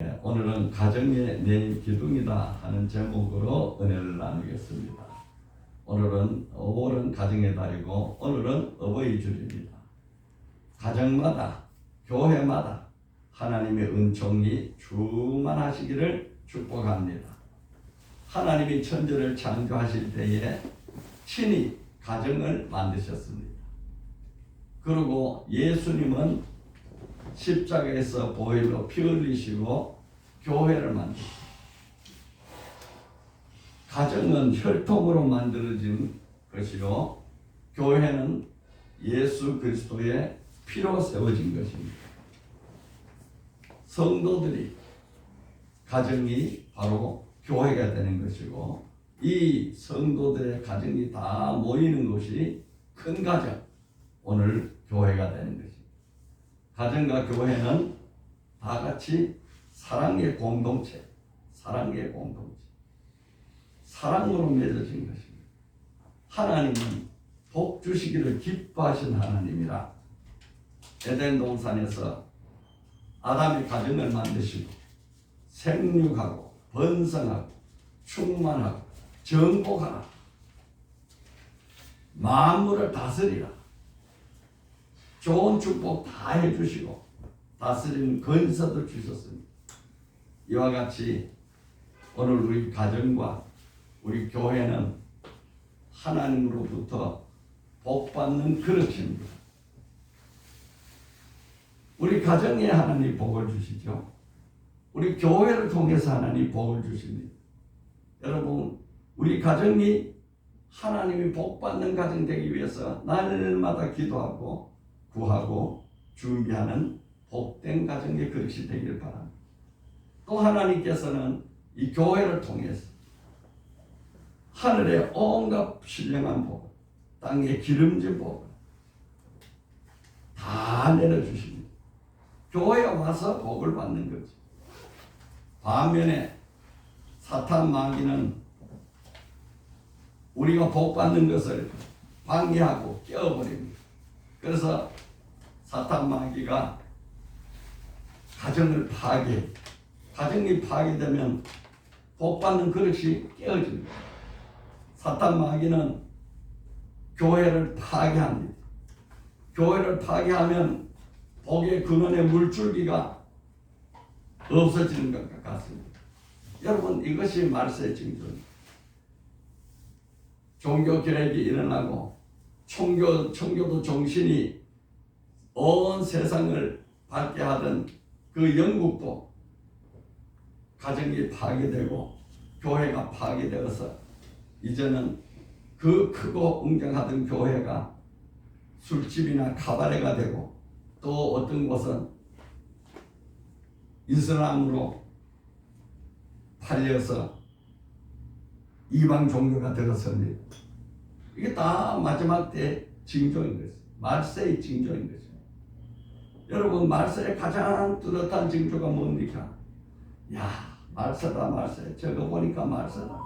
오늘은 가정의 내 기둥이다 하는 제목으로 은혜를 나누겠습니다. 오늘은 5월은 가정의 달이고 오늘은 어버이 주일입니다. 가정마다 교회마다 하나님의 은총이 충만하시기를 축복합니다. 하나님이 천지를 창조하실 때에 친히 가정을 만드셨습니다. 그리고 예수님은 십자가에서 보혈로 피 흘리시고 교회를 만드셨습니다. 가정은 혈통으로 만들어진 것이요, 교회는 예수 그리스도의 피로 세워진 것입니다. 성도들이 가정이 바로 교회가 되는 것이고, 이 성도들의 가정이 다 모이는 곳이 큰 가정, 오늘 교회가 되는 것입니다. 가정과 교회는 다 같이 사랑의 공동체, 사랑으로 맺어진 것입니다. 하나님은 복 주시기를 기뻐하신 하나님이라 에덴 동산에서 아담의 가정을 만드시고 생육하고 번성하고 충만하고 정복하라, 만물을 다스리라, 좋은 축복 다 해주시고 다스리는 건설도 주셨습니다. 이와 같이 오늘 우리 가정과 우리 교회는 하나님으로부터 복받는 그릇입니다. 우리 가정에 하나님 복을 주시죠. 우리 교회를 통해서 하나님 복을 주십니다. 여러분, 우리 가정이 하나님이 복받는 가정 되기 위해서 날마다 기도하고 구하고 준비하는 복된 가정의 그릇이 되길 바랍니다. 또 하나님께서는 이 교회를 통해서 하늘의 온갖 신령한 복, 땅의 기름진 복을 다 내려주십니다. 교회에 와서 복을 받는 거지. 반면에 사탄 마귀는 우리가 복 받는 것을 방해하고 깨어버립니다. 그래서 사탄 마귀가 가정을 가정이 파괴되면 복 받는 그릇이 깨어집니다. 사탄 마귀는 교회를 파괴합니다. 교회를 파괴하면 복의 근원의 물줄기가 없어지는 것 같습니다. 여러분, 이것이 말세의 징조입니다. 종교 결핵이 일어나고 청교도 정신이 온 세상을 밝게 하던 그 영국도 가정이 파괴되고 교회가 파괴되어서 이제는 그 크고 웅장하던 교회가 술집이나 카바레가 되고, 또 어떤 곳은 이슬람으로 팔려서 이방 종교가 들어섭니다. 이게 다 마지막 때 징조인 것입니다. 말세의 징조인 것입니다. 여러분, 말세의 가장 뚜렷한 징조가 뭡니까? 야, 말세다, 말세. 저거 보니까 말세다,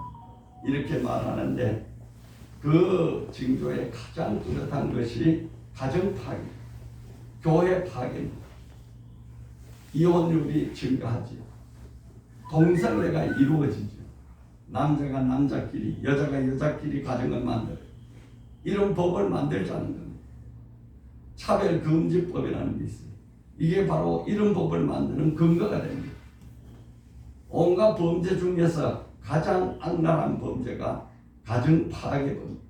이렇게 말하는데, 그 징조의 가장 뚜렷한 것이 가정 파괴, 교회 파괴입니다. 이혼율이 증가하지요. 동성애가 이루어지죠. 남자가 남자끼리, 여자가 여자끼리 가정을 만들어요. 이런 법을 만들자는 겁니다. 차별금지법이라는 게 있어요. 이게 바로 이런 법을 만드는 근거가 됩니다. 온갖 범죄 중에서 가장 악랄한 범죄가 가정 파괴범입니다.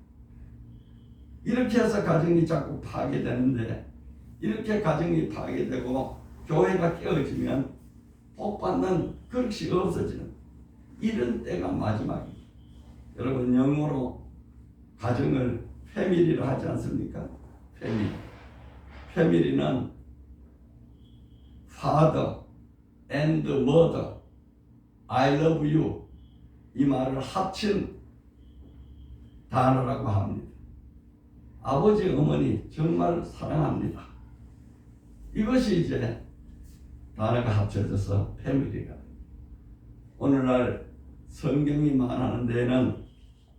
이렇게 해서 가정이 자꾸 파괴되는데, 이렇게 가정이 파괴되고 교회가 깨어지면 복받는 그릇이 없어지는 이런 때가 마지막입니다. 여러분, 영어로 가정을 패밀리로 하지 않습니까? 패밀리는 father and mother, I love you, 이 말을 합친 단어라고 합니다. 아버지, 어머니 정말 사랑합니다. 이것이 이제 단어가 합쳐져서 패밀리가. 오늘날 성경이 말하는 데에는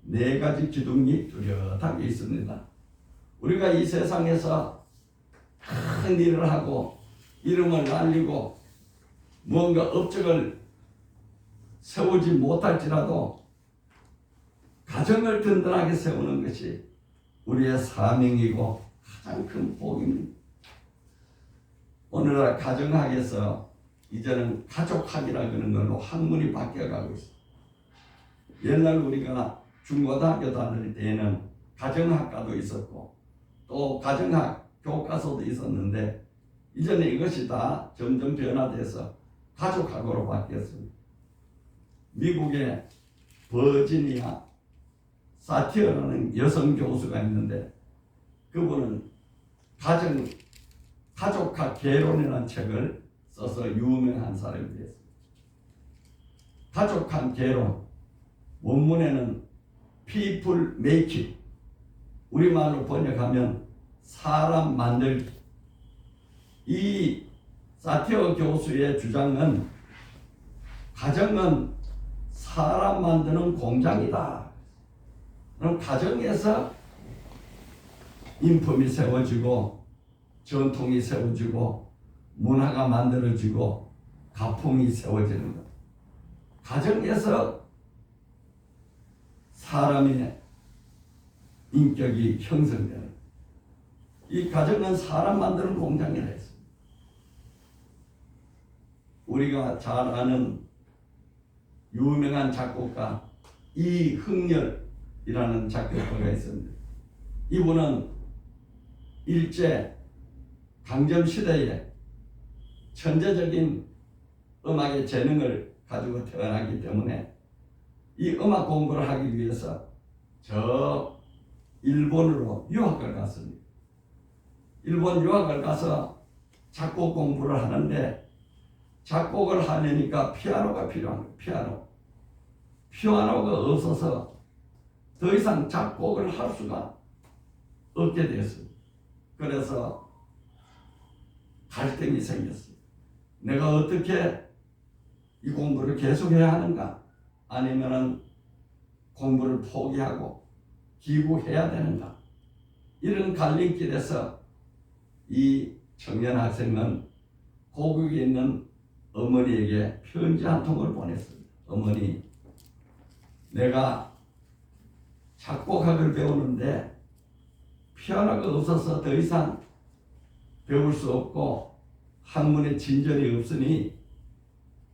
4가지 기둥이 뚜렷하게 있습니다. 우리가 이 세상에서 큰 일을 하고 이름을 날리고 무언가 업적을 세우지 못할지라도 가정을 든든하게 세우는 것이 우리의 사명이고 가장 큰 복입니다. 오늘날 가정학에서 이제는 가족학이라 그러는 걸로 학문이 바뀌어가고 있어요. 옛날 우리가 중고등학교 다닐 때에는 가정학과도 있었고 또 가정학 교과서도 있었는데 이제는 이것이 다 점점 변화돼서 가족학으로 바뀌었습니다. 미국의 버지니아 사티어라는 여성 교수가 있는데 그분은 가족학 개론이라는 책을 써서 유명한 사람이 되었습니다. 가족학 개론 원문에는 people make it, 우리말로 번역하면 사람 만들기. 이 사티어 교수의 주장은 가정은 사람 만드는 공장이다. 그럼 가정에서 인품이 세워지고 전통이 세워지고 문화가 만들어지고 가풍이 세워지는 것. 가정에서 사람의 인격이 형성되는 것. 이 가정은 사람 만드는 공장이라 했습니다. 우리가 잘 아는 유명한 작곡가 이흥렬이라는 작곡가가 있습니다. 이분은 일제 강점 시대에 천재적인 음악의 재능을 가지고 태어나기 때문에 이 음악 공부를 하기 위해서 저 일본으로 유학을 갔습니다. 일본 유학을 가서 작곡 공부를 하는데 작곡을 하려니까 피아노가 필요한 거예요. 피아노가 없어서 더 이상 작곡을 할 수가 없게 됐습니다. 그래서 갈등이 생겼어요. 내가 어떻게 이 공부를 계속해야 하는가? 아니면은 공부를 포기하고 기구해야 되는가? 이런 갈림길에서 이 청년 학생은 고국에 있는 어머니에게 편지 한 통을 보냈습니다. 어머니, 내가 작곡학을 배우는데 피아노가 없어서 더 이상 배울 수 없고 학문에 진전이 없으니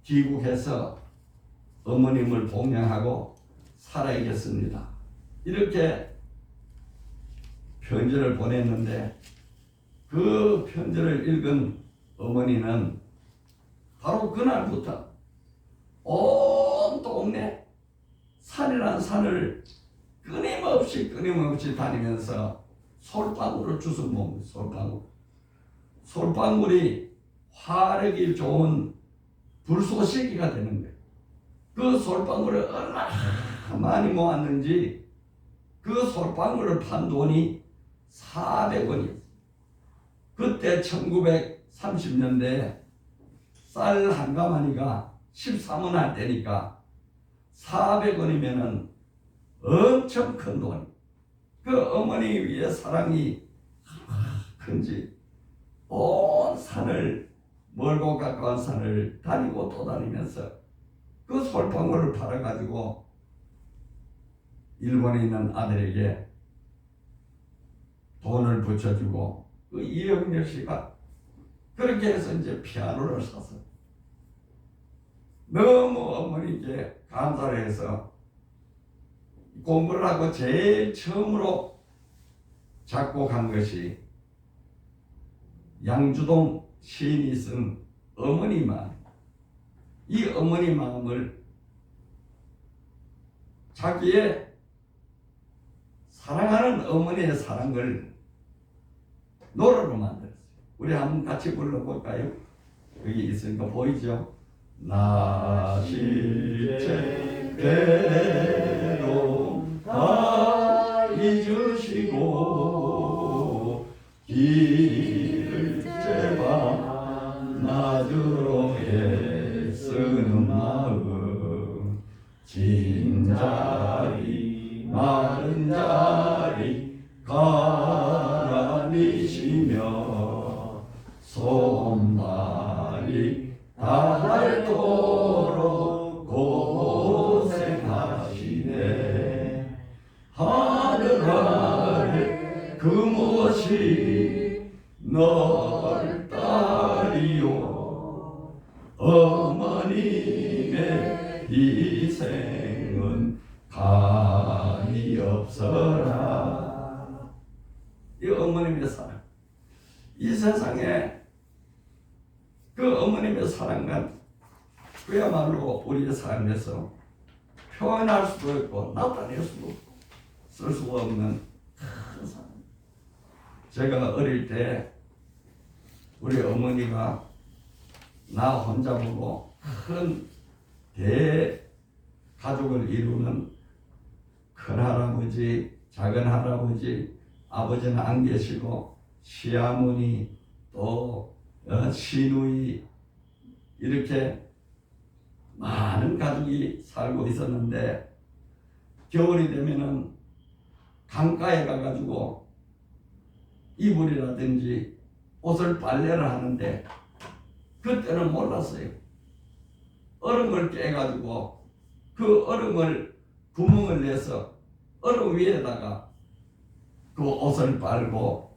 귀국해서 어머님을 봉양하고 살아야겠습니다. 이렇게 편지를 보냈는데 그 편지를 읽은 어머니는 바로 그날부터 온 동네 산이란 산을 끊임없이 다니면서 솔방울을 주워 먹는 솔방울이 화력이 좋은 불쏘시개가 되는 거예요. 그 솔방울을 얼마나 많이 모았는지 그 솔방울을 판 돈이 400원이었어요. 그때 1930년대에 쌀 한 가마니가 13원 할 때니까 400원이면은 엄청 큰 돈. 그 어머니 위에 사랑이 큰지 온 산을 멀고 가까운 산을 다니고 또 다니면서 그 솔방울을 팔아가지고 일본에 있는 아들에게 돈을 붙여주고 그 이영렬 씨가 그렇게 해서 이제 피아노를 샀어요. 너무 어머니께 감사를 해서 공부를 하고 제일 처음으로 작곡한 것이 양주동 시인이 쓴 어머니 마음. 이 어머니 마음을 자기의 사랑하는 어머니의 사랑을 노래로 만들었어요. 우리 한번 같이 불러볼까요? 여기 있으니까 보이죠? 나 실제대로 다 잊으시고 길을 제발 나주로 애쓰는 마음 진자리 마른 자리 가라니시며 손발이 다 어머님의 희생은 감이 없어라. 이 어머님의 사랑, 이 세상에 그 어머님의 사랑은 그야말로 우리의 삶에서 표현할 수도 있고 나타낼 수도 없고 쓸 수가 없는 큰 사랑. 제가 어릴 때 우리 어머니가 나 혼자 보고 큰 대가족을 이루는 큰할아버지, 작은할아버지, 아버지는 안 계시고 시어머니 또 시누이 이렇게 많은 가족이 살고 있었는데 겨울이 되면은 강가에 가가지고 이불이라든지 옷을 빨래를 하는데 그때는 몰랐어요. 얼음을 깨가지고 그 얼음을 구멍을 내서 얼음 위에다가 그 옷을 빨고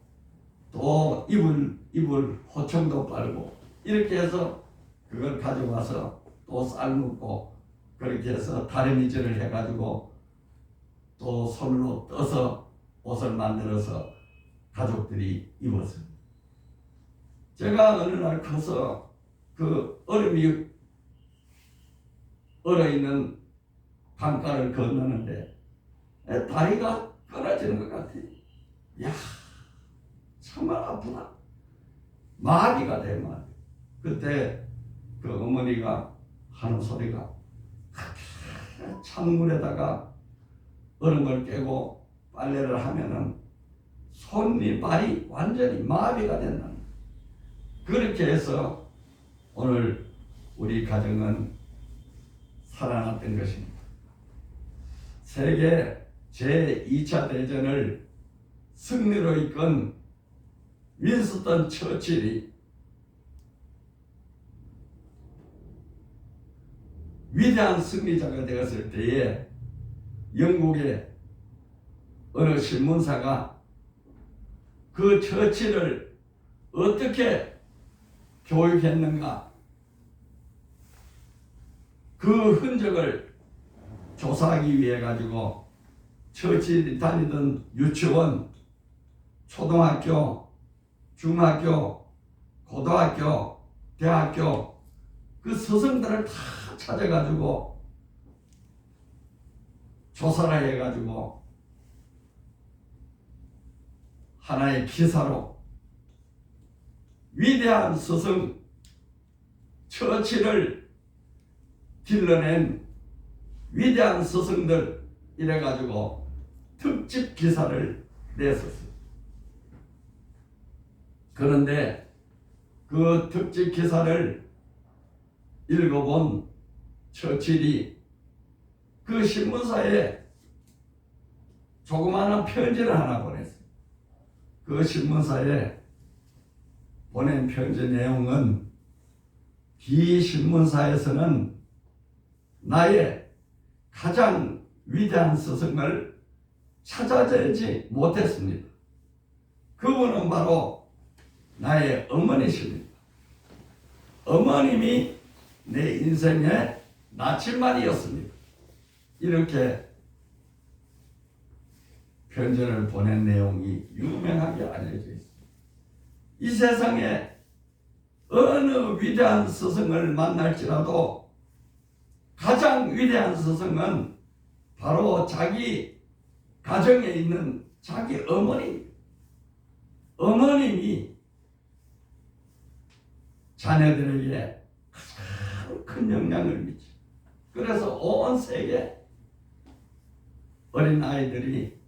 또 이불 호청도 빨고 이렇게 해서 그걸 가져와서 또 삶고 그렇게 해서 다리미질을 해가지고 또 손으로 떠서 옷을 만들어서 가족들이 입었습니다. 제가 어느 날 커서 그 얼음이 얼어있는 강가를 건너는데 다리가 끊어지는 것 같아요. 야, 정말 아프다. 마비가 돼, 마비. 그때 그 어머니가 하는 소리가 찬물에다가 얼음을 깨고 빨래를 하면은 손이 발이 완전히 마비가 된다. 그렇게 해서 오늘 우리 가정은 살아났던 것입니다. 세계 제2차 대전을 승리로 이끈 윈스턴 처칠이 위대한 승리자가 되었을 때에 영국의 어느 신문사가 그 처칠을 어떻게 교육했는가 그 흔적을 조사하기 위해 가지고 처칠이 다니던 유치원, 초등학교, 중학교, 고등학교, 대학교 그 스승들을 다 찾아가지고 조사를 해가지고 하나의 기사로 위대한 스승 처칠을 길러낸 위대한 스승들 이래가지고 특집 기사를 냈었어요. 그런데 그 특집 기사를 읽어본 처칠이 그 신문사에 조그마한 편지를 하나 보냈어요. 그 신문사에 보낸 편지 내용은 이 신문사에서는 나의 가장 위대한 스승을 찾아내지 못했습니다. 그분은 바로 나의 어머니십니다. 어머님이 내 인생의 나침반이었습니다. 이렇게 편지를 보낸 내용이 유명하게 알려져 있습니다. 이 세상에 어느 위대한 스승을 만날지라도 가장 위대한 스승은 바로 자기 가정에 있는 자기 어머니. 어머님이 자녀들에게 가장 큰 영향을 미치. 그래서 온 세계 어린 아이들이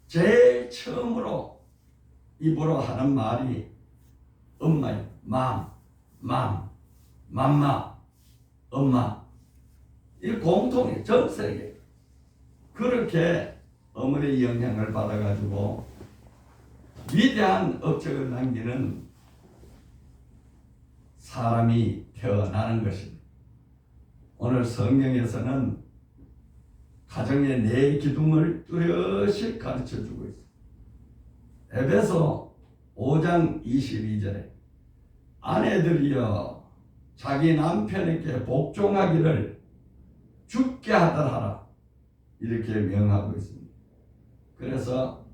제일 처음으로 입으로 하는 말이 엄마예요. 맘마, 엄마. 이 공통이에요. 전 세계. 그렇게 어머니의 영향을 받아가지고 위대한 업적을 남기는 사람이 태어나는 것입니다. 오늘 성경에서는 가정의 네 기둥을 뚜렷이 가르쳐주고 있습니다. 에베소 5장 22절에 아내들이여 자기 남편에게 복종하기를 죽게 하더라 이렇게 명하고 있습니다. 그래서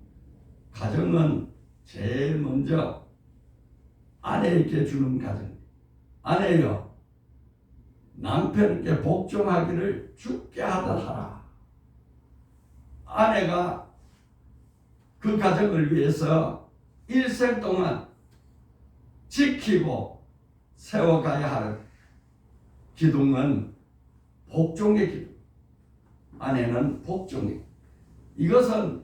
가정은 제일 먼저 아내에게 주는 가정. 아내여 남편에게 복종하기를 죽게 하더라. 아내가 그 가정을 위해서 일생 동안 지키고 세워가야 할 기둥은 복종의 기둥. 아내는 복종의. 이것은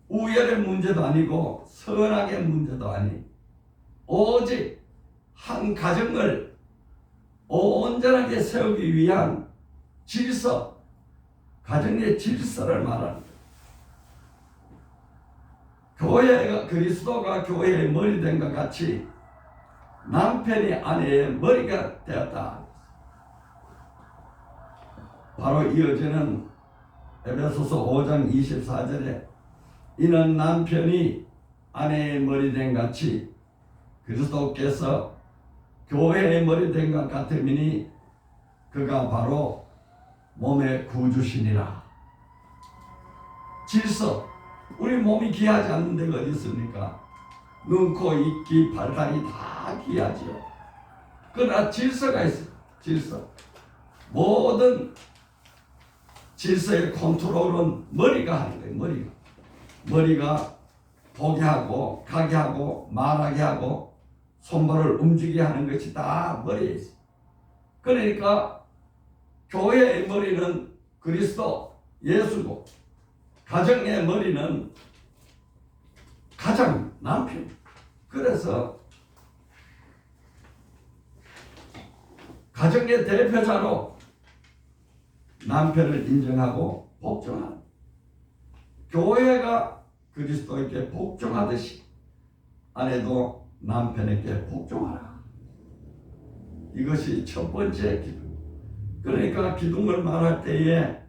우열의 문제도 아니고 선악의 문제도 아니. 오직 한 가정을 온전하게 세우기 위한 질서, 가정의 질서를 말하는 교회가 그리스도가 교회의 머리 된 것 같이 남편이 아내의 머리가 되었다. 바로 이어지는 에베소서 5장 24절에 이는 남편이 아내의 머리 된 같이 그리스도께서 교회의 머리 된 것 같음이니 그가 바로 몸의 구주시니라. 질서. 우리 몸이 귀하지 않는 데가 어디 있습니까? 눈, 코, 입, 귀, 발, 다리 다 귀하지요. 그러나 질서가 있어요. 질서. 모든 질서의 컨트롤은 머리가 하는 거예요. 머리가 보게 하고 가게 하고 말하게 하고 손발을 움직이게 하는 것이 다 머리에 있어요. 그러니까 교회의 머리는 그리스도 예수고 가정의 머리는 가장 남편. 그래서 가정의 대표자로 남편을 인정하고 복종하는 교회가 그리스도에게 복종하듯이 아내도 남편에게 복종하라. 이것이 첫 번째 기둥. 그러니까 기둥을 말할 때에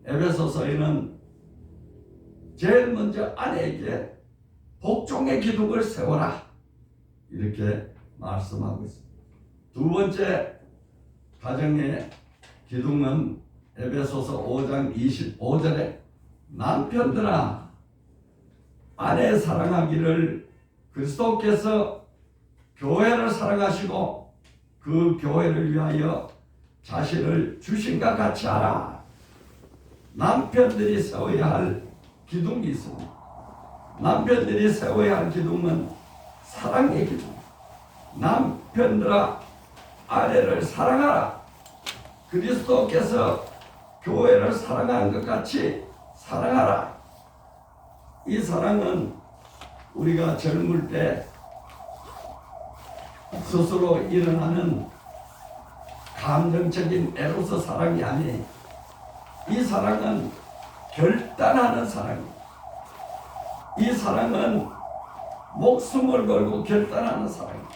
에베소서에는 제일 먼저 아내에게 복종의 기둥을 세워라 이렇게 말씀하고 있습니다. 두 번째 가정의 기둥은 에베소서 5장 25절에 남편들아 아내 사랑하기를 그리스도께서 교회를 사랑하시고 그 교회를 위하여 자신을 주신 것 같이 하라. 남편들이 세워야 할 기둥이 있습니다. 남편들이 세워야 할 기둥은 사랑의 기둥. 남편들아 아내를 사랑하라. 그리스도께서 교회를 사랑하는 것 같이 사랑하라. 이 사랑은 우리가 젊을 때 스스로 일어나는 감정적인 에로스 사랑이 아니, 이 사랑은 결단하는 사랑입니다. 이 사랑은 목숨을 걸고 결단하는 사랑입니다.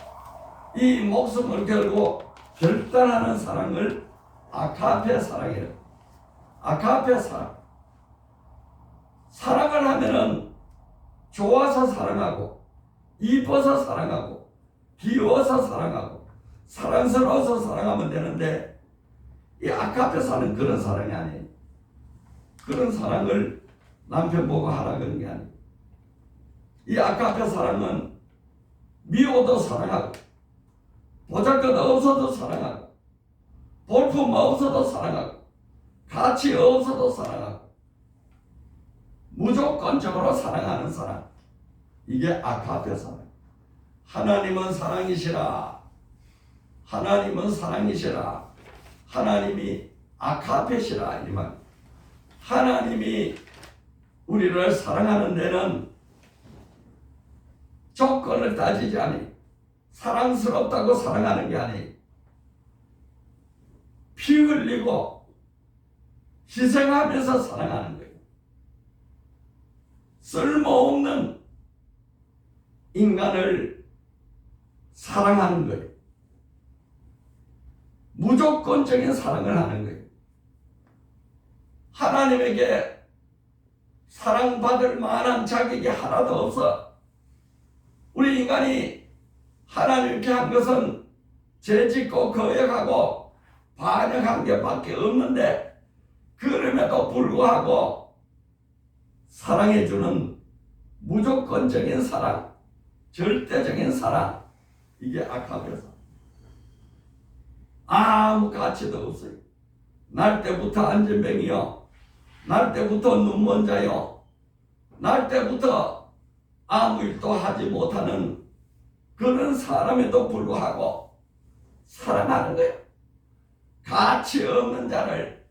이 목숨을 걸고 결단하는 사랑을 아가페 사랑이에요. 아가페 사랑. 사랑을 하면은 좋아서 사랑하고, 이뻐서 사랑하고, 귀여워서 사랑하고, 사랑스러워서 사랑하면 되는데, 이 아가페 사랑은 그런 사랑이 아니에요. 그런 사랑을 남편 보고 하라 그런 게 아니에요. 이 아가페 사랑은 미워도 사랑하고, 보잘것 없어도 사랑하고, 볼품 없어도 사랑하고, 가치 없어도 사랑하고, 무조건적으로 사랑하는 사랑. 이게 아가페 사랑. 하나님은 사랑이시라. 하나님은 사랑이시라. 하나님이 아가페시라. 이 말. 하나님이 우리를 사랑하는 데는 조건을 따지지 않니. 사랑스럽다고 사랑하는 게 아니. 피 흘리고 희생하면서 사랑하는 거예요. 쓸모없는 인간을 사랑하는 거예요. 무조건적인 사랑을 하는 거예요. 하나님에게 사랑받을 만한 자격이 하나도 없어. 우리 인간이 하나님께 한 것은 죄짓고 거역하고 반역한 게밖에 없는데, 그럼에도 불구하고 사랑해주는 무조건적인 사랑, 절대적인 사랑, 이게 아카베사. 아무 가치도 없어요. 날 때부터 안전뱅이요, 날 때부터 눈먼 자요, 날 때부터 아무 일도 하지 못하는 그런 사람에도 불구하고 사랑하는 거예요. 가치 없는 자를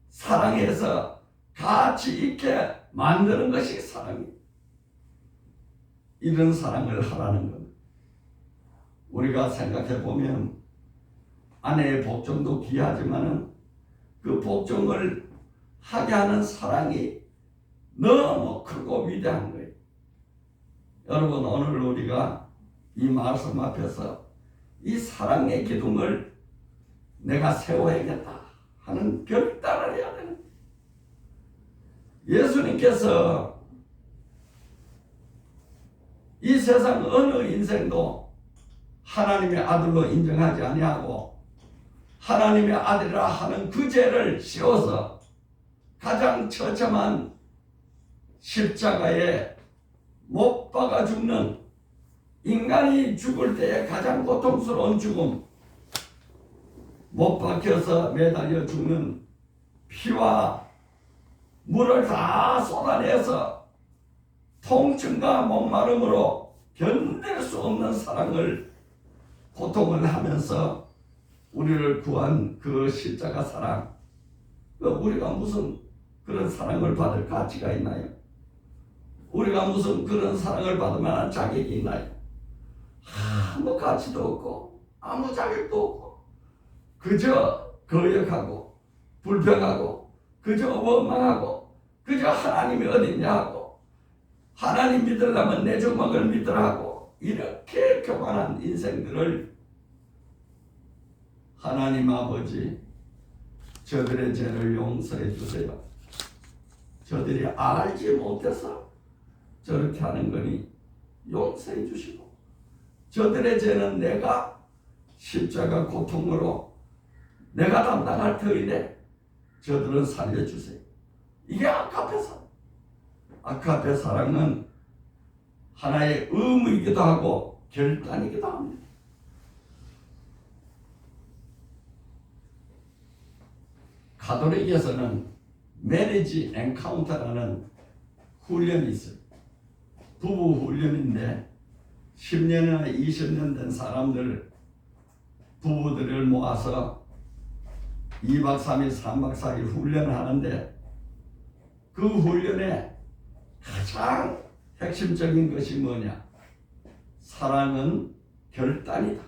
사랑해서 가치 있게 만드는 것이 사랑이에요. 이런 사랑을 하라는 겁니다. 우리가 생각해 보면 아내의 복종도 귀하지만은 그 복종을 하게 하는 사랑이 너무 크고 위대한 거예요. 여러분, 오늘 우리가 이 말씀 앞에서 이 사랑의 기둥을 내가 세워야겠다 하는 결단을 해야 되는 거예요. 예수님께서 이 세상 어느 인생도 하나님의 아들로 인정하지 아니하고 하나님의 아들이라 하는 그 죄를 씌워서 가장 처참한 십자가에 못 박아 죽는, 인간이 죽을 때에 가장 고통스러운 죽음, 못 박혀서 매달려 죽는, 피와 물을 다 쏟아내서 통증과 목마름으로 견딜 수 없는 사랑을, 고통을 하면서 우리를 구한 그 십자가 사랑, 우리가 무슨 그런 사랑을 받을 가치가 있나요? 우리가 무슨 그런 사랑을 받을 만한 자격이 있나요? 아무 가치도 없고 아무 자격도 없고 그저 거역하고 불평하고 그저 원망하고 그저 하나님이 어딨냐 하고 하나님 믿으려면 내 주먹을 믿으라 하고 이렇게 교만한 인생들을 하나님 아버지, 저들의 죄를 용서해 주세요. 저들이 알지 못해서 저렇게 하는 거니 용서해 주시고, 저들의 죄는 내가 십자가 고통으로 내가 담당할 터인데 저들은 살려주세요. 이게 아카페 사랑. 아카페 사랑은 하나의 의무이기도 하고 결단이기도 합니다. 가톨릭에서는 매니지 엔카운터라는 훈련이 있어요. 부부 훈련인데 10년이나 20년 된 사람들, 부부들을 모아서 2박 3일, 3박 4일 훈련을 하는데 그 훈련의 가장 핵심적인 것이 뭐냐? 사랑은 결단이다.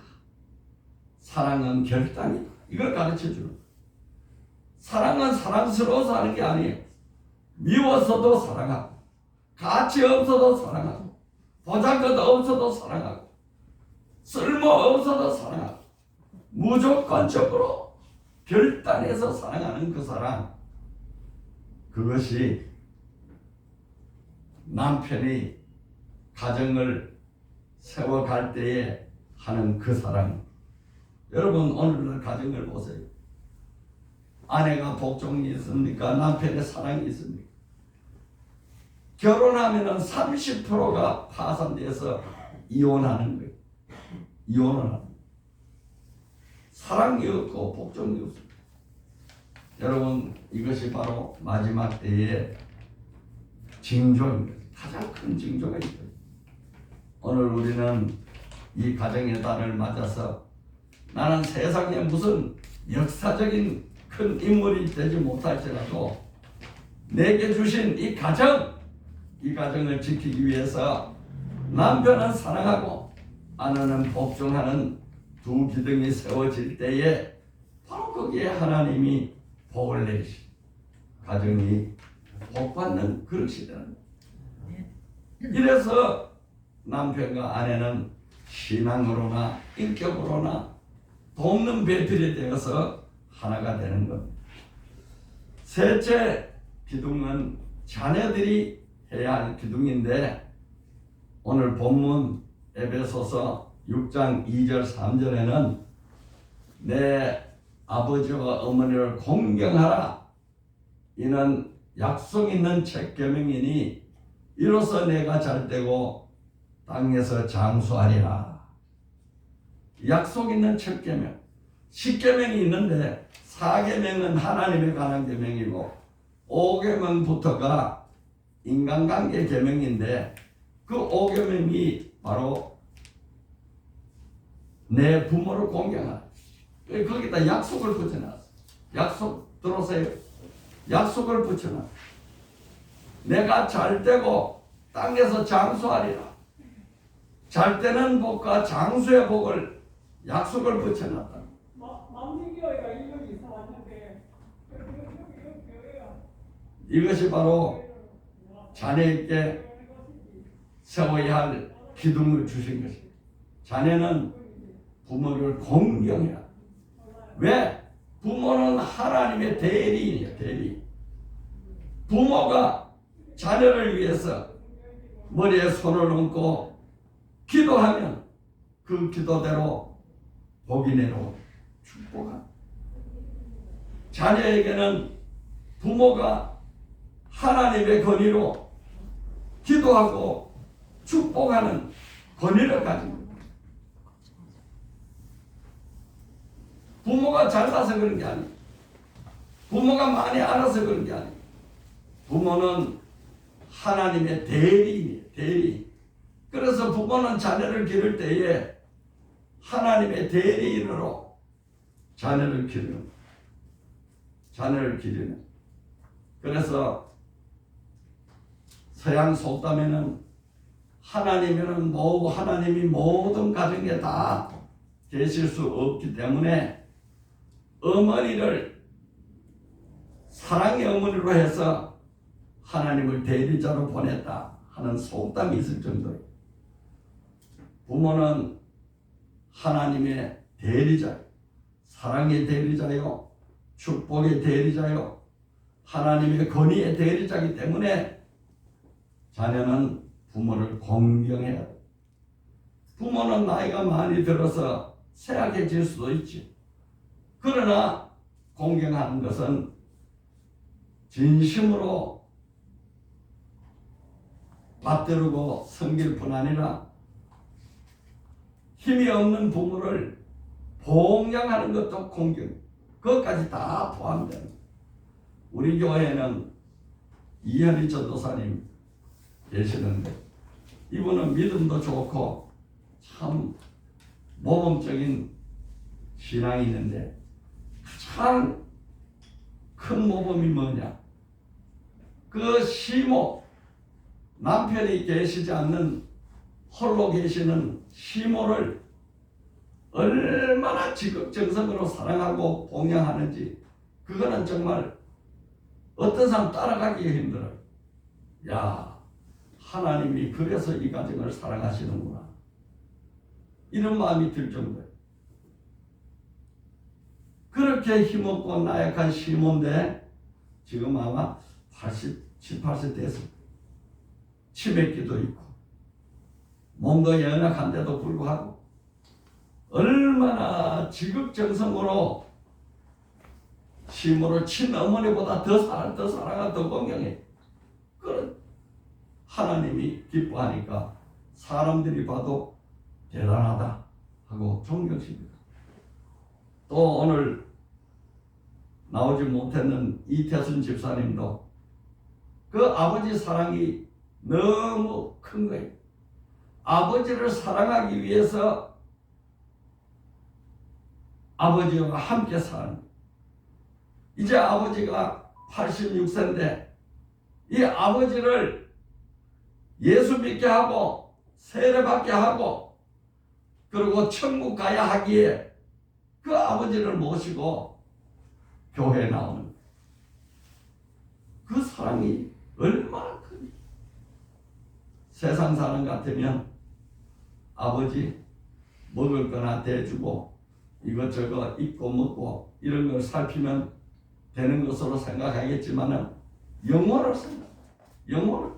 사랑은 결단이다. 이걸 가르쳐주는 거예요. 사랑은 사랑스러워서 하는 게 아니에요. 미워서도 사랑하고 가치 없어도 사랑하고 보잘것 없어도 사랑하고 쓸모 없어도 사랑하고 무조건적으로 결단해서 사랑하는 그 사랑, 그것이 남편이 가정을 세워갈 때에 하는 그 사랑. 여러분, 오늘날 가정을 보세요. 아내가 복종이 있습니까? 남편의 사랑이 있습니까? 결혼하면 30%가 파산돼서 이혼하는 거예요. 이혼을 하는 거예요. 사랑이 없고 복종이 없습니다. 여러분, 이것이 바로 마지막 때의 징조입니다. 가장 큰 징조가 있어요. 오늘 우리는 이 가정의 달을 맞아서 나는 세상에 무슨 역사적인 큰 인물이 되지 못할지라도 내게 주신 이 가정을 지키기 위해서 남편은 사랑하고 아내는 복종하는 두 기둥이 세워질 때에 바로 거기에 하나님이 복을 내리시, 가정이 복받는 그릇이 되는 거예요. 이래서 남편과 아내는 신앙으로나 인격으로나 돕는 배필이 되어서 하나가 되는 겁니다. 셋째 기둥은 자녀들이 해야 할 기둥인데, 오늘 본문 에베소서 6장 2절 3절에는 내 아버지와 어머니를 공경하라. 이는 약속 있는 책계명이니 이로써 내가 잘되고 땅에서 장수하리라. 약속 있는 책계명. 10계명이 있는데 4계명은 하나님에 관한 계명이고 5계명부터가 인간관계 계명인데 그 5계명이 바로 내 부모를 공경하라. 거기다 약속을 붙여놨어. 약속 들어오세요. 약속을 붙여놨어. 내가 잘되고 땅에서 장수하리라. 잘되는 복과 장수의 복을 약속을 붙여놨다. 만민교회가 이름이 왔는데 이것이 바로 자녀에게 세워야 할 기둥을 주신 것입니다. 자녀는 부모를 공경해야 합니다. 왜? 부모는 하나님의 대리인이에요. 대리. 부모가 자녀를 위해서 머리에 손을 얹고 기도하면 그 기도대로 복이 내려오고 축복합니다. 자녀에게는 부모가 하나님의 권위로 기도하고 축복하는 권위를 가지고 있습니다. 부모가 잘나서 그런 게 아니에요. 부모가 많이 알아서 그런 게 아니에요. 부모는 하나님의 대리인이에요. 대리. 그래서 부모는 자녀를 기를 때에 하나님의 대리인으로 자녀를 기르는. 자녀를 기르는. 그래서 서양 속담에는 하나님이 모든 가정에 다 계실 수 없기 때문에 어머니를 사랑의 어머니로 해서 하나님을 대리자로 보냈다 하는 속담이 있을 정도로 부모는 하나님의 대리자, 사랑의 대리자요, 축복의 대리자요, 하나님의 권위의 대리자이기 때문에 자녀는 부모를 공경해야 돼. 부모는 나이가 많이 들어서 쇠약해질 수도 있지. 그러나 공경하는 것은 진심으로 받들고 섬길 뿐 아니라 힘이 없는 부모를 봉양하는 것도 공경. 그것까지 다 포함됩니다. 우리 교회에는 이현희 전도사님 계시는데 이분은 믿음도 좋고 참 모범적인 신앙이 있는데 가장 큰 모범이 뭐냐? 그 시모, 남편이 계시지 않는 홀로 계시는 시모를 얼마나 지극정성으로 사랑하고 봉양하는지 그거는 정말 어떤 사람 따라가기가 힘들어요. 야, 하나님이 그래서 이 가정을 사랑하시는구나. 이런 마음이 들 정도예요. 그렇게 힘없고 나약한 시몬인데 지금 아마 87, 8세 돼서 치매기도 있고 몸도 연약한데도 불구하고 얼마나 지극정성으로 시모를 친 어머니보다 더 사랑하고 더 공경해. 그런 하나님이 기뻐하니까 사람들이 봐도 대단하다 하고 존경십니다. 또 오늘 나오지 못했는 이태순 집사님도 그 아버지 사랑이 너무 큰 거예요. 아버지를 사랑하기 위해서 아버지와 함께 사는. 이제 아버지가 86세인데 이 아버지를 예수 믿게 하고 세례받게 하고 그리고 천국 가야 하기에 그 아버지를 모시고 교회에 나오는 그 사랑이 얼마나 큰. 세상 사람 같으면 아버지 먹을 거나 대주고 이것저것 입고 먹고 이런 걸 살피면 되는 것으로 생각하겠지만은 영원을 생각. 영원을.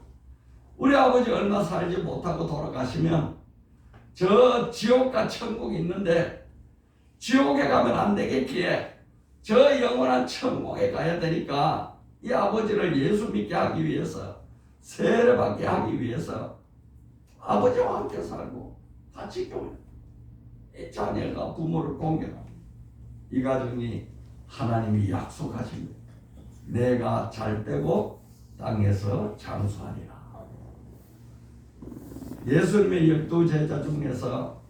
우리 아버지 얼마 살지 못하고 돌아가시면 저 지옥과 천국이 있는데 지옥에 가면 안 되겠기에 저 영원한 천국에 가야 되니까 이 아버지를 예수 믿게 하기 위해서, 세례받게 하기 위해서 아버지와 함께 살고 같이 교회, 이 자녀가 부모를 공경하고, 이 가정이 하나님이 약속하신 거예요. 내가 잘 되고 땅에서 장수하리라. 예수님의 12제자 중에서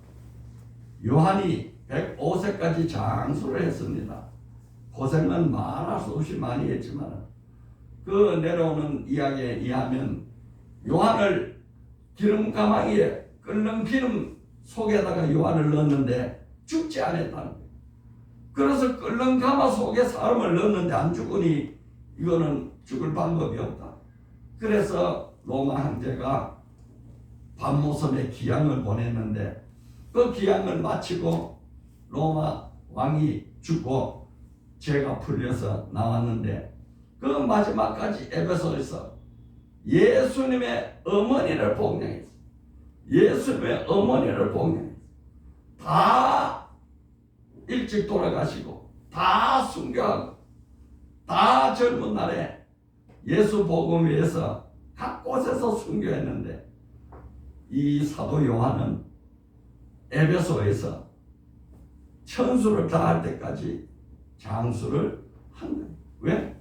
요한이 105세까지 장수를 했습니다. 고생은 말할 수 없이 많이 했지만 그 내려오는 이야기에 의하면 요한을 기름 가마니에 끓는 기름 속에다가 요한을 넣었는데 죽지 않았다는 거예요. 그래서 끓는 가마 속에 사람을 넣었는데 안 죽으니 이거는 죽을 방법이 없다. 그래서 로마 황제가 밤모섬에 기양을 보냈는데 그 기양을 마치고 로마 왕이 죽고 죄가 풀려서 나왔는데 그 마지막까지 에베소에서 예수님의 어머니를 복양했어. 예수님의 어머니를 복양했어. 다 일찍 돌아가시고 다 순교하고 다 젊은 날에 예수 복음 위해서 각 곳에서 순교했는데 이 사도 요한은 에베소에서 천수를 다할 때까지 장수를 한 거예요. 왜?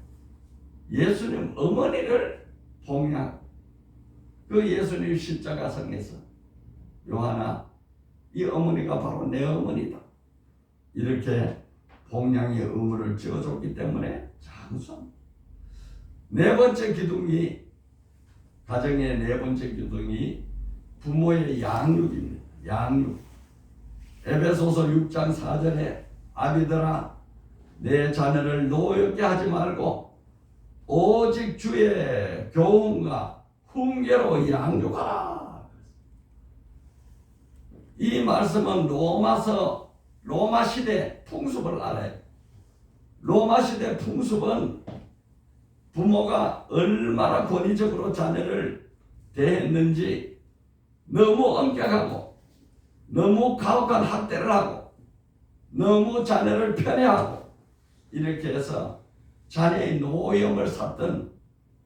예수님 어머니를 봉양. 그 예수님 십자가상에서 요한아, 이 어머니가 바로 내 어머니다. 이렇게 봉양의 의무를 지어줬기 때문에 장수합니다. 네 번째 기둥이, 가정의 네 번째 기둥이 부모의 양육입니다. 양육. 에베소서 6장 4절에 아비들아 내 자녀를 노엽게 하지 말고 오직 주의 교훈과 훈계로 양육하라. 이 말씀은 로마 시대 풍습을 알아요. 로마 시대 풍습은 부모가 얼마나 권위적으로 자녀를 대했는지 너무 엄격하고 너무 가혹한 학대를 하고 너무 자녀를 편애하고 이렇게 해서 자녀의 노염을 샀던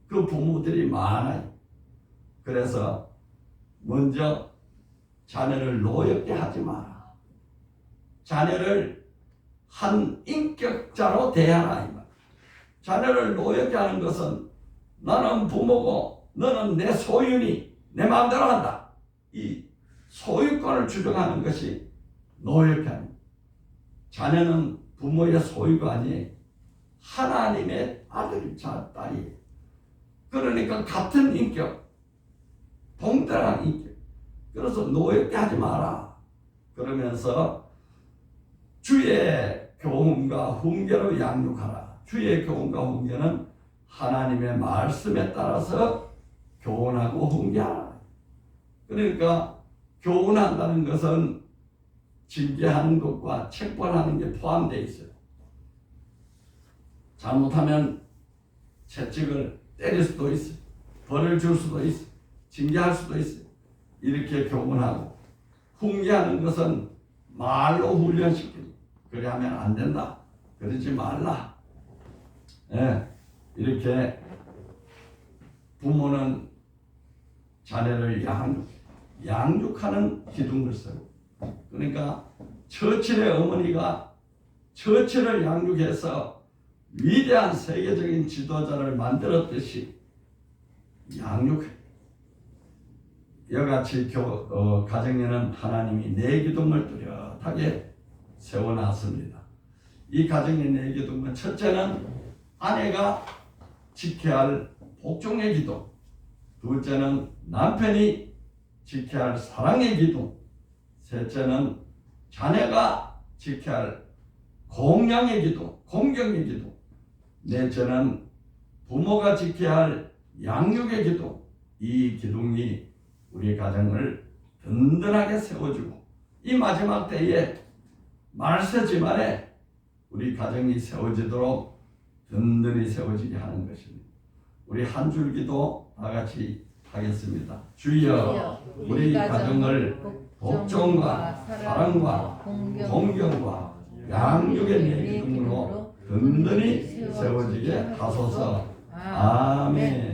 그 부모들이 많아요. 그래서 먼저 자녀를 노엽게 하지 마라. 자녀를 한 인격자로 대하라. 이 말. 자녀를 노엽게 하는 것은 나는 부모고 너는 내 소유니 내 마음대로 한다. 이 소유권을 주장하는 것이 노엽게 합니다. 자녀는 부모의 소유가 아니 하나님의 아들, 딸이에요. 그러니까 같은 인격, 동등한 인격. 그래서 노엽게 하지 마라. 그러면서 주의 교훈과 훈계로 양육하라. 주의 교훈과 훈계는 하나님의 말씀에 따라서 교훈하고 훈계하라. 그러니까 교훈한다는 것은 징계하는 것과 책벌하는 게 포함되어 있어요. 잘못하면 채찍을 때릴 수도 있어요. 벌을 줄 수도 있어요. 징계할 수도 있어요. 이렇게 교훈하고, 훈계하는 것은 말로 훈련시키는. 그래 하면 안 된다. 그러지 말라. 예, 이렇게 부모는 자녀를 양육하는 기둥을 써요. 그러니까 처칠의 어머니가 처칠을 양육해서 위대한 세계적인 지도자를 만들었듯이 양육해. 이같이 가정에는 하나님이 네 기둥을 뚜렷하게 세워놨습니다. 이 가정의 네 기둥은 첫째는 아내가 지켜야 할 복종의 기둥, 둘째는 남편이 지켜야 할 사랑의 기둥, 셋째는 자녀가 지켜야 할 공양의 기둥, 공경의 기둥, 넷째는 부모가 지켜야 할 양육의 기둥. 이 기둥이 우리 가정을 든든하게 세워주고 이 마지막 때에 말세지만에 우리 가정이 세워지도록 든든히 세워지게 하는 것입니다. 우리 한 줄 기도 다 같이 하겠습니다. 주여, 우리 가정을 복종과 사랑과 공경과 양육의 내 기둥으로 든든히 세워지게 하소서. 아멘.